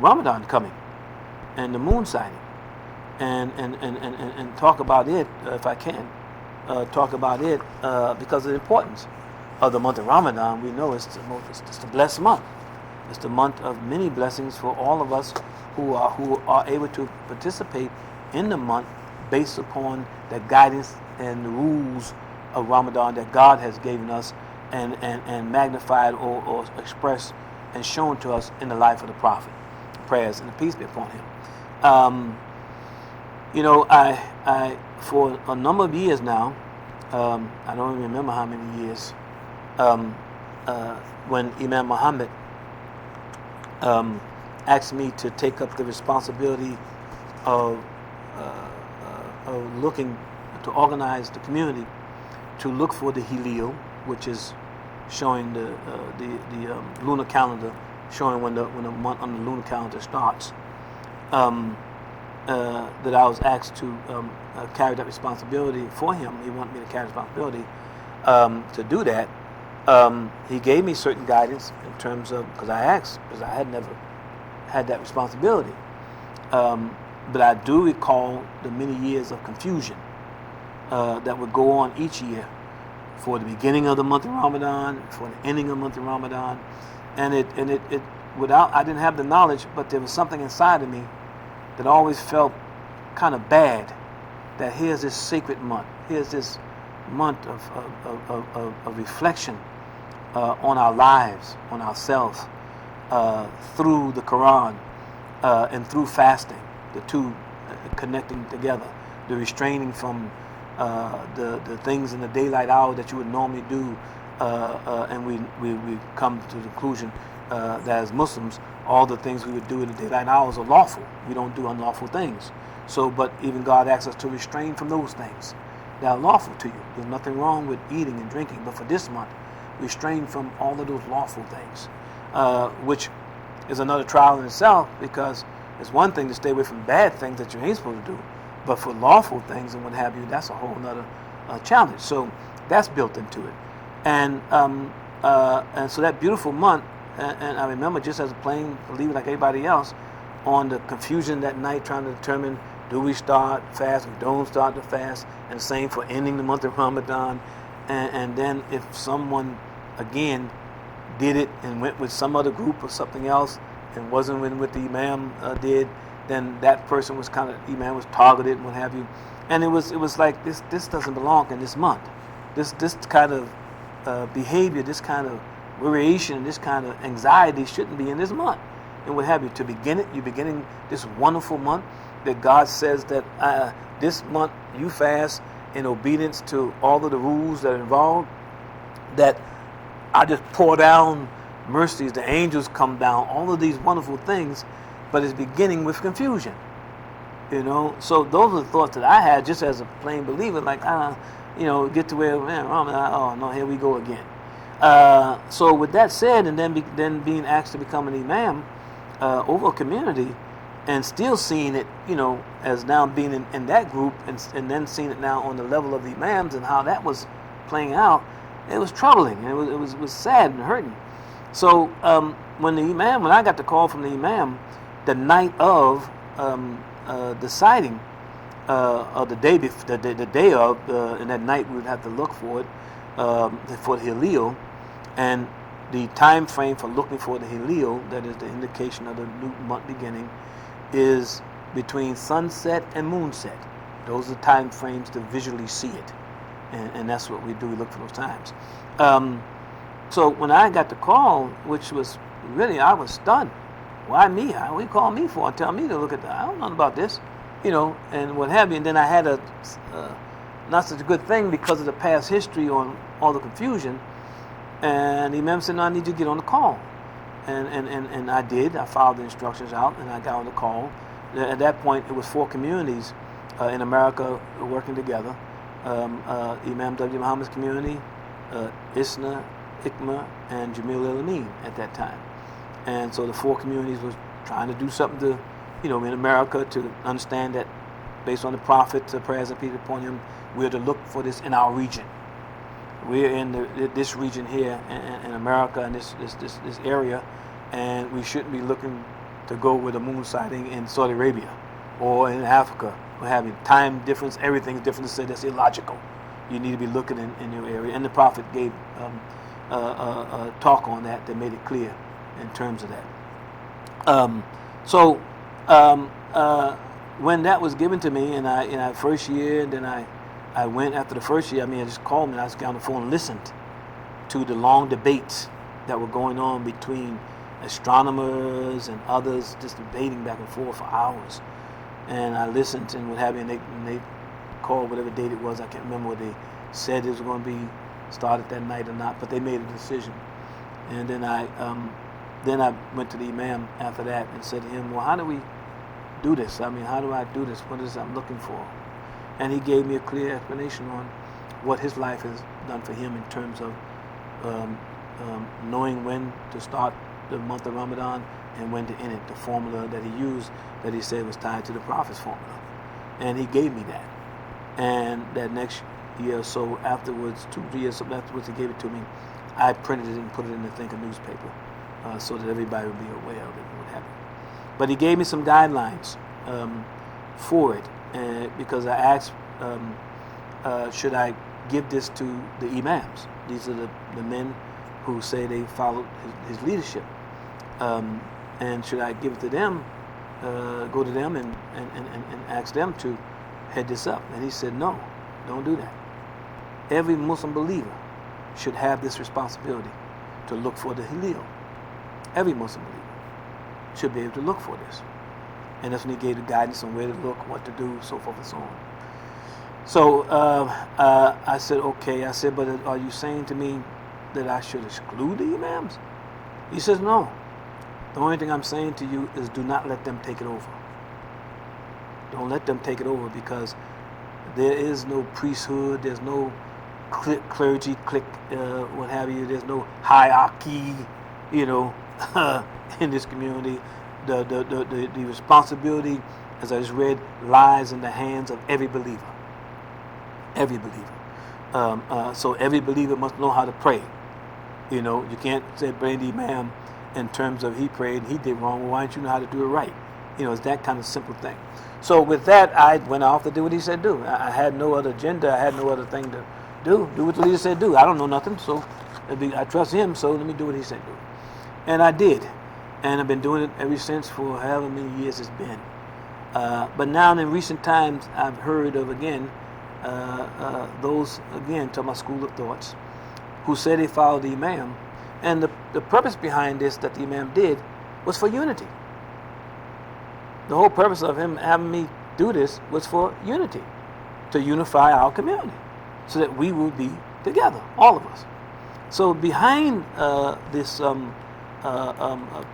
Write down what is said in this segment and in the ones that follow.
Ramadan coming and the moon sighting, and talk about it if I can. Talk about it because of the importance of the month of Ramadan. We know it's the blessed month. It's the month of many blessings for all of us who are able to participate in the month based upon the guidance and the rules of Ramadan that God has given us and magnified or expressed and shown to us in the life of the Prophet. Prayers and peace be upon him. I for a number of years now, I don't even remember how many years, when Imam Muhammad asked me to take up the responsibility of looking to organize the community to look for the Hilal, which is showing the lunar calendar, showing when the month on the lunar calendar starts. That I was asked to carry that responsibility for him. He wanted me to carry responsibility to do that. He gave me certain guidance in terms of, because I had never had that responsibility. But I do recall the many years of confusion that would go on each year for the beginning of the month of Ramadan, for the ending of the month of Ramadan, and it without, I didn't have the knowledge, but there was something inside of me that always felt kind of bad, that here's this sacred month, here's this month of reflection on our lives, on ourselves, through the Quran and through fasting, the two connecting together, the restraining from the things in the daylight hour that you would normally do, and we come to the conclusion that as Muslims, all the things we would do in the daylight hours are lawful. We don't do unlawful things. So, but even God asks us to restrain from those things that are lawful to you. There's nothing wrong with eating and drinking, but for this month, restrain from all of those lawful things, which is another trial in itself, because it's one thing to stay away from bad things that you ain't supposed to do, but for lawful things and what have you, that's a whole other challenge. So that's built into it, and so that beautiful month. And I remember, just as a plain believer like everybody else, on the confusion that night, trying to determine, do we start fast, we don't start the fast, and the same for ending the month of Ramadan. And then if someone, again, did it and went with some other group or something else and wasn't with what the Imam did, then that person was kind of, Imam was targeted and what have you. And it was like, this doesn't belong in this month. This kind of behavior, this kind of variation, this kind of anxiety shouldn't be in this month, and what have you. To begin it, you're beginning this wonderful month that God says that this month you fast in obedience to all of the rules that are involved, that I just pour down mercies, the angels come down, all of these wonderful things, but it's beginning with confusion, so those are the thoughts that I had just as a plain believer, like get to where, man, oh no, here we go again. So with that said, and then being asked to become an imam over a community, and still seeing it, as now being in that group, and then seeing it now on the level of the imams and how that was playing out, it was troubling. It was sad and hurting. So when I got the call from the imam, the night of the sighting, of the day the day of, and that night we would have to look for it for the Hilal. And the time frame for looking for the Hilal, that is the indication of the new month beginning, is between sunset and moonset. Those are the time frames to visually see it, and that's what we do. We look for those times. So when I got the call, which was really, I was stunned. Why me? What you call me for? Tell me to look at that. I don't know about this, and what have you. And then I had a not such a good thing because of the past history on all the confusion. And the Imam said, no, I need you to get on the call. And I did. I followed the instructions out, and I got on the call. At that point, it was 4 communities in America working together. Imam W. Muhammad's community, ISNA, ICMA, and Jamil El-Amin at that time. And so the 4 communities was trying to do something to, in America, to understand that based on the Prophet's prayers and peace upon him, we're to look for this in our region. We're in this region here in America, in this area, and we shouldn't be looking to go with a moon sighting in Saudi Arabia or in Africa, or having time difference, everything's different. To say that's illogical. You need to be looking in your area. And the Prophet gave a talk on that made it clear in terms of that. When that was given to me, and I first year, and then I went after the first year. I mean, I just called me. And I just got on the phone and listened to the long debates that were going on between astronomers and others, just debating back and forth for hours. And I listened and what have you. And they called whatever date it was. I can't remember what they said it was going to be started that night or not, but they made a decision. And then I went to the Imam after that and said to him, well, how do we do this? I mean, how do I do this? What is it I'm looking for? And he gave me a clear explanation on what his life has done for him in terms of knowing when to start the month of Ramadan and when to end it. The formula that he used, that he said was tied to the Prophet's formula. And he gave me that. And that next year or so afterwards, 2 years afterwards, he gave it to me. I printed it and put it in the Thinker newspaper so that everybody would be aware of it and what have you. But he gave me some guidelines for it. Because I asked, should I give this to the imams? These are the men who say they followed his leadership. And should I give it to them, go to them and ask them to head this up? And he said, no, don't do that. Every Muslim believer should have this responsibility to look for the Hilal. Every Muslim believer should be able to look for this. And that's when he gave the guidance on where to look, what to do, so forth and so on. So I said, okay. I said, but are you saying to me that I should exclude the imams? He says, no. The only thing I'm saying to you is do not let them take it over. Don't let them take it over, because there is no priesthood, there's no clergy, what have you. There's no hierarchy, in this community. The responsibility, as I just read, lies in the hands of every believer. Every believer. So every believer must know how to pray. You can't say blame the imam in terms of he prayed and he did wrong. Well, why don't you know how to do it right? It's that kind of simple thing. So with that, I went off to do what he said do. I had no other agenda. I had no other thing to do. Do what the leader said do. I don't know nothing, so I trust him, so let me do what he said do. And I did. And I've been doing it ever since for however many years it's been. But now in recent times, I've heard of, again, those, again, to my school of thoughts, who say they follow the imam. And the purpose behind this that the imam did was for unity. The whole purpose of him having me do this was for unity, to unify our community, so that we will be together, all of us. So behind this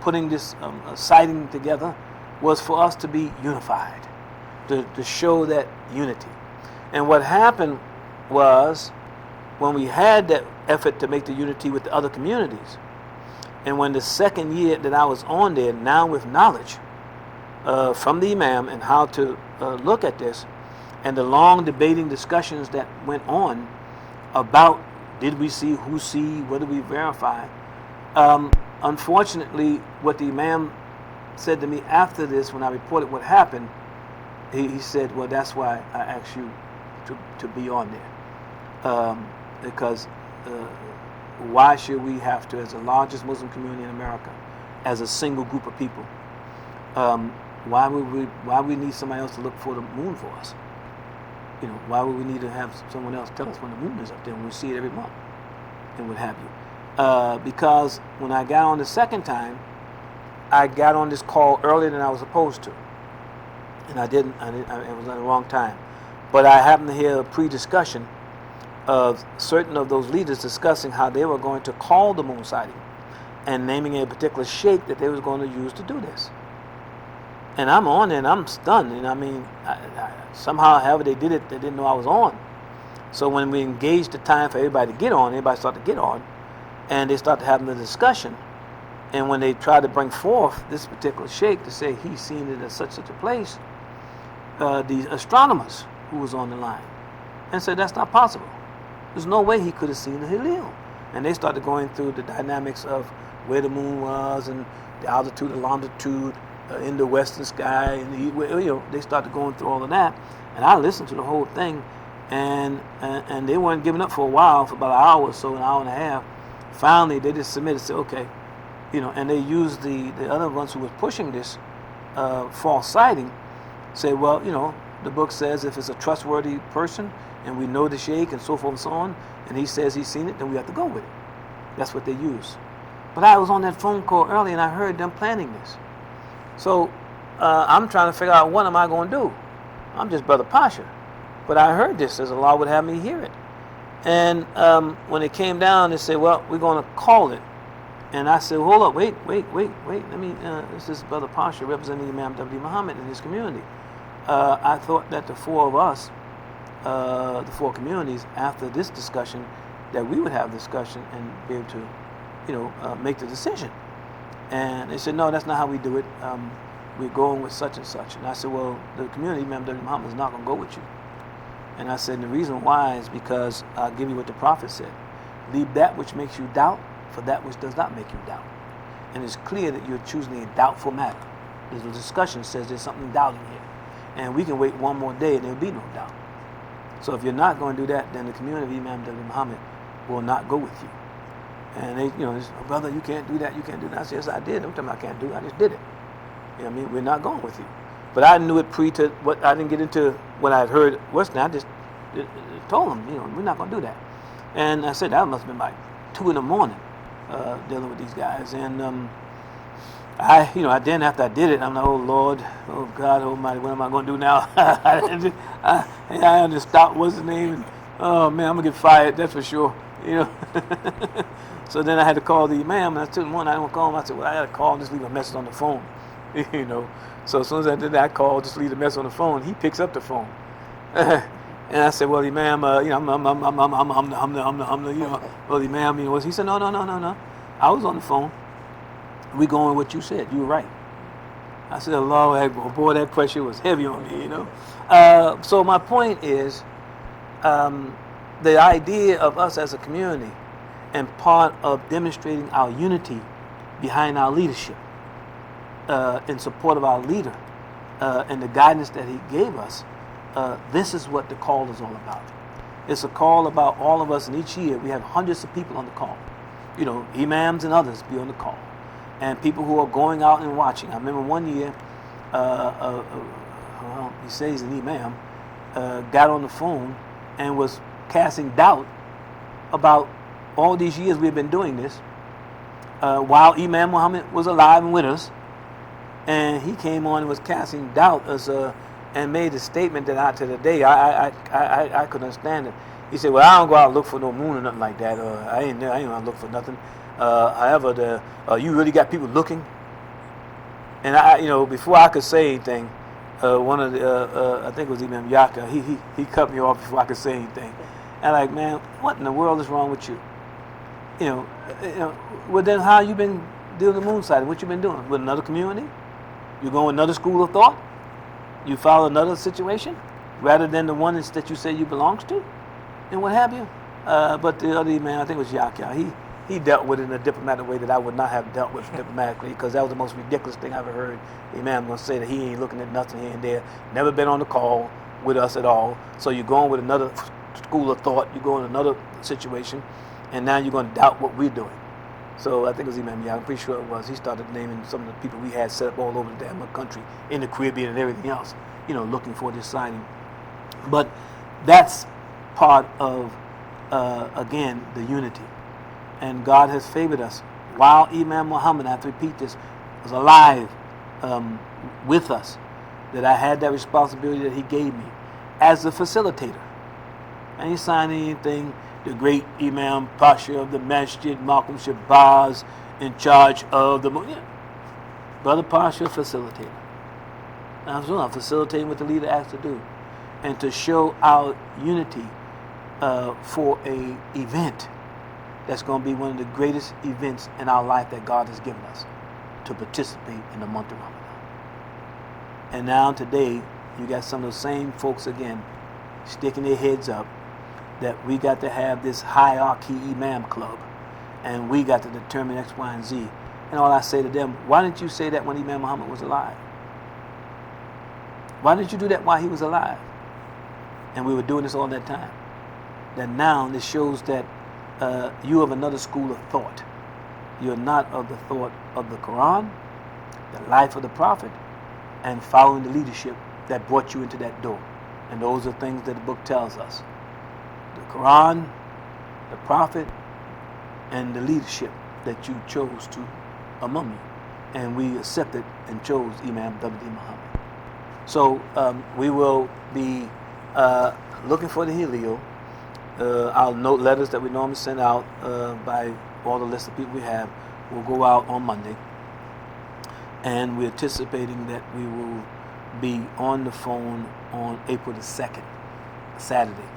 putting this sighting together was for us to be unified, to show that unity. And what happened was, when we had that effort to make the unity with the other communities, and when the second year that I was on there, now with knowledge from the imam and how to look at this, and the long debating discussions that went on about did we see, who see, what did we verify, unfortunately, what the imam said to me after this, when I reported what happened, he said, well, that's why I asked you to be on there. Because why should we have to, as the largest Muslim community in America, as a single group of people, why would we need somebody else to look for the moon for us? Why would we need to have someone else tell us when the moon is up there when we see it every month and what have you? Because when I got on the second time, I got on this call earlier than I was supposed to. And it was at the wrong time. But I happened to hear a pre-discussion of certain of those leaders discussing how they were going to call the moon sighting and naming a particular sheikh that they was going to use to do this. And I'm on it and I'm stunned. And I mean, somehow, however they did it, they didn't know I was on. So when we engaged the time for everybody to get on, everybody started to get on, and they started having the discussion. And when they tried to bring forth this particular sheikh to say he's seen it at such a place, the astronomers who was on the line and said that's not possible. There's no way he could have seen the Hilal. And they started going through the dynamics of where the moon was and the altitude, the longitude, in the western sky, and they started going through all of that, and I listened to the whole thing, and they weren't giving up for a while, for about an hour or so, an hour and a half. Finally, they just submitted, said, okay, and they used the other ones who was pushing this false sighting, say, well, the book says if it's a trustworthy person and we know the sheikh and so forth and so on, and he says he's seen it, then we have to go with it. That's what they use. But I was on that phone call early and I heard them planning this. So I'm trying to figure out what am I going to do. I'm just Brother Pasha. But I heard this as Allah would have me hear it. And when it came down, they said, well, we're going to call it. And I said, hold up, wait. Let me, this is Brother Pasha representing Imam W. Muhammad in his community. I thought that the four of us, the four communities, after this discussion, that we would have discussion and be able to, make the decision. And they said, no, that's not how we do it. We're going with such and such. And I said, well, the community, Imam W. Muhammad, is not going to go with you. And I said, and the reason why is because I'll give you what the Prophet said. Leave that which makes you doubt for that which does not make you doubt. And it's clear that you're choosing a doubtful matter. There's a discussion says there's something doubting here. And we can wait one more day and there'll be no doubt. So if you're not going to do that, then the community of Imam W. Muhammad will not go with you. And they, brother, you can't do that, you can't do that. I said, yes, I did. Don't tell me I can't do it. I just did it. We're not going with you. But I knew it pre to what I didn't get into what I had heard Western. I just told them, we're not going to do that. And I said that must have been like 2 a.m, dealing with these guys. And then after I did it, I'm like, oh Lord, oh God Almighty, what am I going to do now? I just stopped. What's the name? And, oh man, I'm gonna get fired. That's for sure. So then I had to call the imam, and I took him one. I didn't want to call him. I said, well, I got to call and just leave a message on the phone. So as soon as I did that, I called, just leave a message on the phone. He picks up the phone, and I said, well, imam, I'm the well, imam, he said, no. I was on the phone. We going with what you said. You were right. I said, Allah Akbar. Boy, that pressure was heavy on me, So my point is, the idea of us as a community and part of demonstrating our unity behind our leadership in support of our leader and the guidance that he gave us, this is what the call is all about. It's a call about all of us, and each year we have hundreds of people on the call. Imams and others be on the call. And people who are going out and watching. I remember one year, he says an imam, got on the phone and was casting doubt about all these years we've been doing this, while Imam Muhammad was alive and with us. And he came on and was casting doubt and made a statement that to the day I couldn't understand it. He said, well, I don't go out and look for no moon or nothing like that. I ain't gonna look for nothing. However, you really got people looking. And before I could say anything, one of the I think it was Imam Yaka, he cut me off before I could say anything. And like, man, what in the world is wrong with you? Well, then how you been dealing with moon sighting? What you been doing with another community? You going with another school of thought? You follow another situation rather than the one that you say you belongs to, and what have you? But the other man, I think it was Yaka, he dealt with it in a diplomatic way that I would not have dealt with diplomatically, because that was the most ridiculous thing I've ever heard. The imam going to say that he ain't looking at nothing here and there, never been on the call with us at all. So you're going with another school of thought, you're going to another situation, and now you're going to doubt what we're doing. So I think it was Imam Yah, I'm pretty sure it was. He started naming some of the people we had set up all over the damn country, in the Caribbean and everything else, looking for this signing. But that's part of, again, the unity. And God has favored us. While Imam Muhammad, I have to repeat this, was alive with us, that I had that responsibility that he gave me as a facilitator. I ain't signing anything. The great Imam Pasha of the Masjid, Malcolm Shabazz, in charge of the... Brother Pasha, facilitator. I'm facilitating what the leader asked to do. And to show our unity for a event that's going to be one of the greatest events in our life that God has given us, to participate in the month of Ramadan. And now today, you got some of the same folks again sticking their heads up that we got to have this hierarchy imam club, and we got to determine X, Y, and Z. And all I say to them, why didn't you say that when Imam Muhammad was alive? Why didn't you do that while he was alive? And we were doing this all that time. That now this shows that you of another school of thought. You're not of the thought of the Quran, the life of the Prophet, and following the leadership that brought you into that door. And those are things that the book tells us. The Quran, the Prophet, and the leadership that you chose to among you. And we accepted and chose Imam W.D. Muhammad. So we will be looking for the Helio. Our note letters that we normally send out by all the list of people we have will go out on Monday. And we're anticipating that we will be on the phone on April the 2nd, Saturday,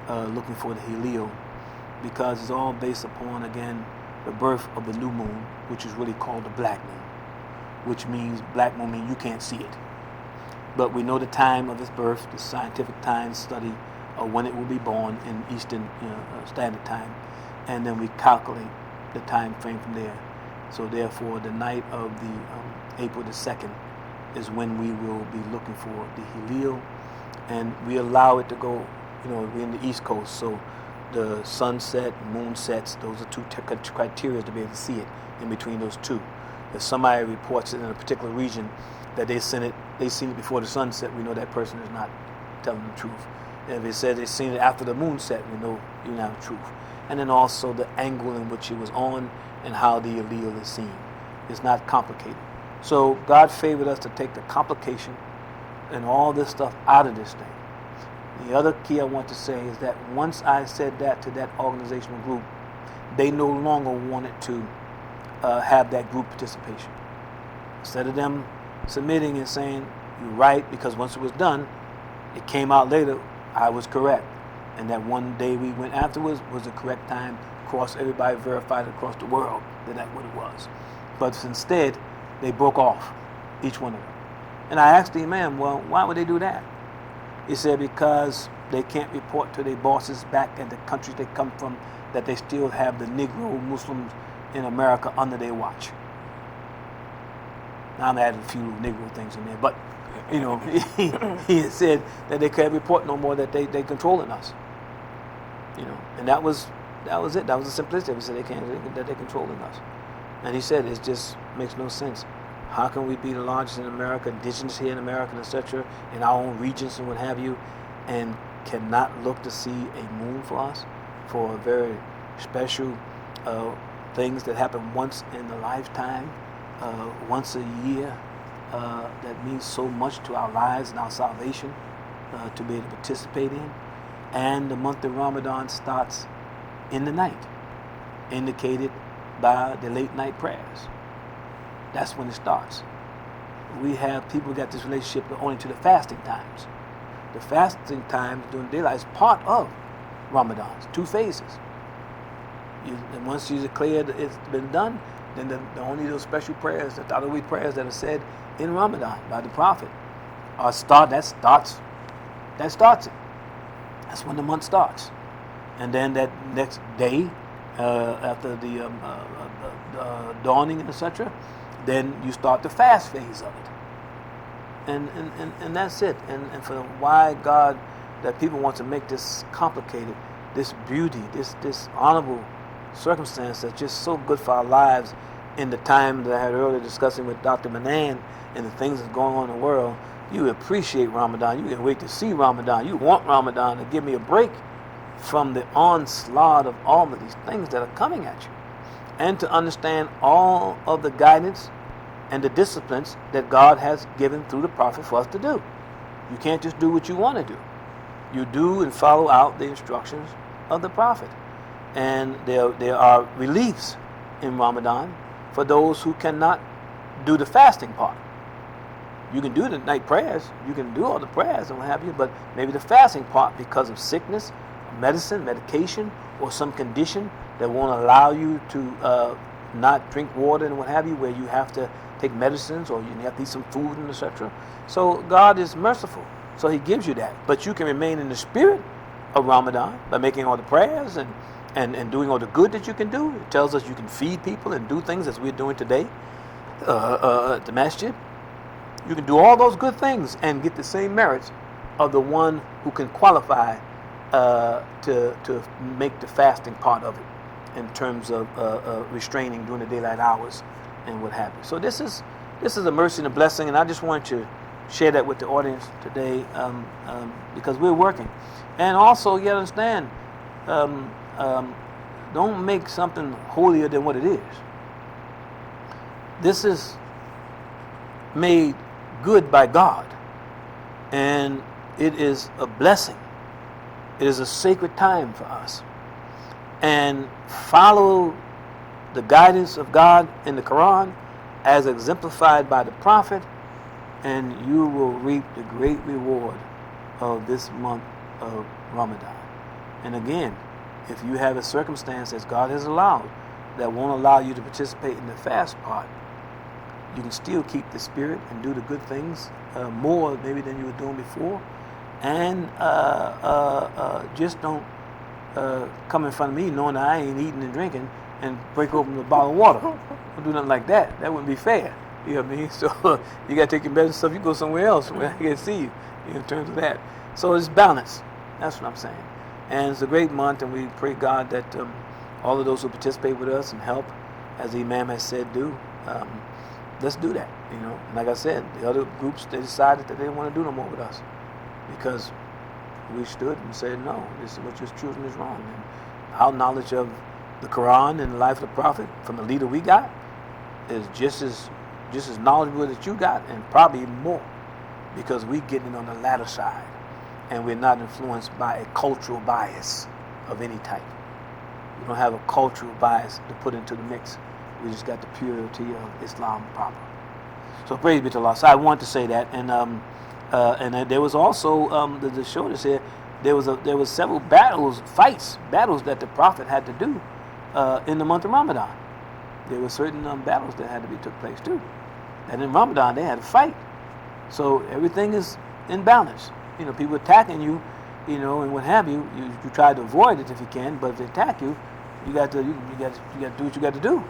looking for the Helio, because it's all based upon, again, the birth of the new moon, which is really called the black moon, which means black moon means you can't see it. But we know the time of its birth, the scientific time study of when it will be born in Eastern Standard Time, and then we calculate the time frame from there. So therefore, the night of the April the 2nd is when we will be looking for the Helio, and we allow it to go, we're in the East Coast, so the sunset, moon sets, those are two criteria to be able to see it in between those two. If somebody reports it in a particular region that they seen it before the sunset, we know that person is not telling the truth. If it says they've seen it after the moon set, we know you're not the truth. And then also the angle in which it was on and how the allele is seen. It's not complicated. So God favored us to take the complication and all this stuff out of this thing. The other key I want to say is that once I said that to that organizational group, they no longer wanted to have that group participation. Instead of them submitting and saying, you're right, because once it was done, it came out later, I was correct. And that one day we went afterwards was the correct time, across everybody verified across the world that that's what it was. But instead, they broke off, each one of them. And I asked the Imam, well, why would they do that? He said, because they can't report to their bosses back in the countries they come from that they still have the Negro Muslims in America under their watch. Now I'm adding a few Negro things in there, but he had said that they can't report no more that they controlling us. And that was it. That was the simplicity. He said that they're controlling us. And he said it just makes no sense. How can we be the largest in America, indigenous here in America, etc., in our own regions and what have you, and cannot look to see a moon for us, for very special things that happen once in a lifetime, once a year, that means so much to our lives and our salvation, to be able to participate in. And the month of Ramadan starts in the night, indicated by the late night prayers. That's when it starts. We have people got this relationship only to the fasting times. The fasting times during daylight is part of Ramadan. It's 2 phases. And once you declare that it's been done, then the only those special prayers, the Taraweeh prayers that are said in Ramadan by the Prophet, that starts it. That's when the month starts. And then that next day, after the dawning and etc., then you start the fast phase of it. And that's it. And for why God, that people want to make this complicated, this beauty, this honorable circumstance that's just so good for our lives in the time that I had earlier discussing with Dr. Manan and the things that's going on in the world. You appreciate Ramadan. You can wait to see Ramadan. You want Ramadan to give me a break from the onslaught of all of these things that are coming at you, and to understand all of the guidance and the disciplines that God has given through the Prophet for us to do. You can't just do what you want to do. You do and follow out the instructions of the Prophet. And there are reliefs in Ramadan for those who cannot do the fasting part. You can do the night prayers, you can do all the prayers and what have you, but maybe the fasting part, because of sickness, medication, or some condition that won't allow you to not drink water and what have you, where you have to take medicines or you have to eat some food and etc. So God is merciful, so He gives you that. But you can remain in the spirit of Ramadan by making all the prayers and and doing all the good that you can do. It tells us you can feed people and do things as we're doing today at the masjid. You can do all those good things and get the same merits of the one who can qualify to make the fasting part of it in terms of restraining during the daylight hours and what have you. So this is a mercy and a blessing, and I just want to share that with the audience today because we're working. And also, you understand, don't make something holier than what it is. This is made good by God, and it is a blessing. It is a sacred time for us. And follow the guidance of God in the Quran as exemplified by the Prophet, and you will reap the great reward of this month of Ramadan. And again, if you have a circumstance as God has allowed that won't allow you to participate in the fast part, you can still keep the spirit and do the good things more maybe than you were doing before. And just don't come in front of me knowing that I ain't eating and drinking and break open a bottle of water. Don't do nothing like that. That wouldn't be fair. You know what I mean? So you got to take your medicine stuff. You go somewhere else where I can see you in terms of that. So it's balance. That's what I'm saying. And it's a great month, and we pray God that all of those who participate with us and help, as the Imam has said, do. Let's do that. You know, and like I said, the other groups, they decided that they didn't want to do no more with us because we stood and said, no, this is what you're choosing is wrong. And our knowledge of the Quran and the life of the Prophet from the leader we got is just as knowledgeable as you got, and probably even more, because we're getting it on the latter side, and we're not influenced by a cultural bias of any type. We don't have a cultural bias to put into the mix. We just got the purity of Islam proper. So praise be to Allah. So I want to say that, and there was also the show this here. There was several battles that the Prophet had to do in the month of Ramadan. There were certain battles that had to be took place too, and in Ramadan they had to fight. So everything is in balance. You know, people attacking you, you know, and what have you. You try to avoid it if you can, but if they attack you, you got to do what you got to do.